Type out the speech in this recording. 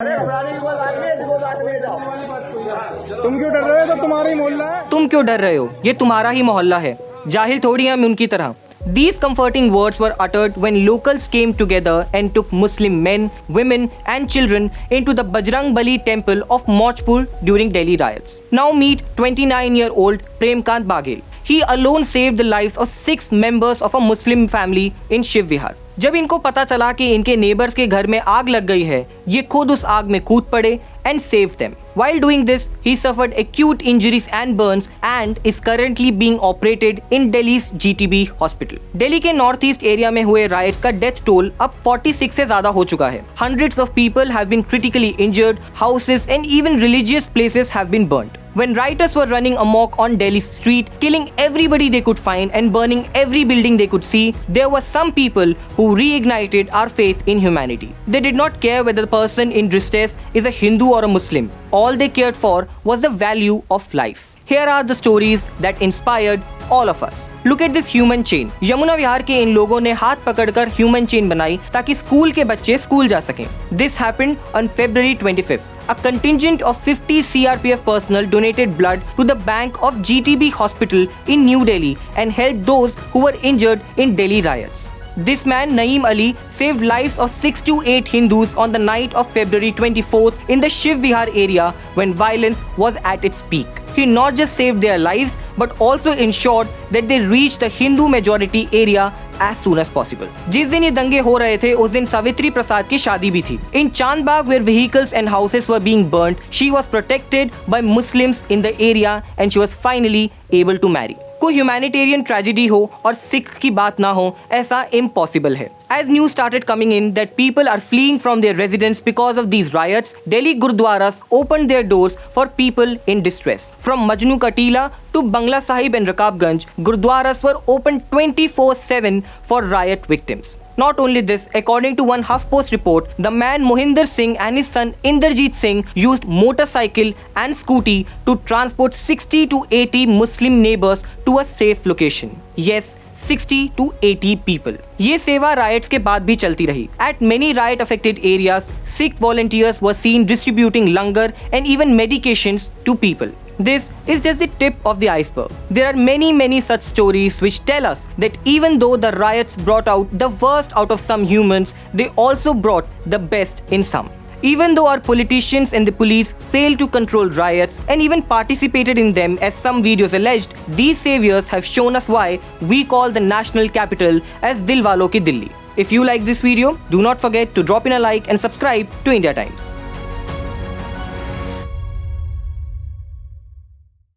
तुम क्यों डर रहे हो? तो तुम्हारा ही मोहल्ला है। तुम क्यों डर रहे हो? ये तुम्हारा ही मोहल्ला है। जाहिल थोड़ी हैं हम उनकी तरह। These comforting words were uttered when locals came together and took Muslim men, women and children into the Bajrang Bali temple of Mochpur during Delhi riots. Now meet 29-year-old Premkant Baghel. He alone saved the lives of 6 members of a Muslim family in Shiv Vihar. जब इनको पता चला कि इनके neighbours के घर में आग लग गई है, ये खुद उस आग में कूद पड़े and saved them. While doing this, he suffered acute injuries and burns and is currently being operated in Delhi's GTB hospital. Delhi के नॉर्थ ईस्ट एरिया में हुए राइट्स का डेथ टोल अब 46 से ज्यादा हो चुका है. Hundreds of people have been critically injured, houses and even religious places have been burnt. When rioters were running amok on Delhi street, killing everybody they could find and burning every building they could see, there were some people who reignited our faith in humanity. They did not care whether the person in distress is a Hindu or a Muslim. All they cared for was the value of life. Here are the stories that inspired all of us. Look at this human chain. Yamuna विहार के इन लोगों ने हाथ पकड़कर human chain बनाई ताकि school के बच्चे school जा सकें. This happened on February 25th. A contingent of 50 CRPF personnel donated blood to the bank of GTB hospital in New Delhi and helped those who were injured in Delhi riots. This man, Naeem Ali, saved lives of 6 to 8 Hindus on the night of February 24th in the Shiv Vihar area when violence was at its peak. He not just saved their lives but also ensured that they reached the Hindu majority area as soon as possible. जिस दिन ये दंगे हो रहे थे उस दिन सावित्री प्रसाद की शादी भी थी. In Chandbagh, where vehicles and houses were being burnt, she was protected by Muslims in the area and she was finally able to marry. कोई ह्यूमैनिटेरियन ट्रेजेडी हो और सिख की बात ना हो, ऐसा इम्पॉसिबल है. As news started coming in that people are fleeing from their residence because of these riots, Delhi Gurudwaras opened their doors for people in distress. From Majnu Katila to Bangla Sahib and Rakabganj, Gurudwaras were opened 24/7 for riot victims. Not only this, according to one HuffPost report, the man Mohinder Singh and his son Inderjeet Singh used motorcycle and scooty to transport 60 to 80 Muslim neighbors to a safe location. Yes, 60 to 80 people. ये सेवा riots के बाद भी चलती रही. At many riot affected areas, Sikh volunteers were seen distributing langar and even medications to people. This is just the tip of the iceberg. There are many such stories which tell us that even though the riots brought out the worst out of some humans, they also brought the best in some. Even though our politicians and the police failed to control riots and even participated in them as some videos alleged, these saviors have shown us why we call the national capital as Dilwalo ki Delhi. If you like this video, do not forget to drop in a like and subscribe to India Times.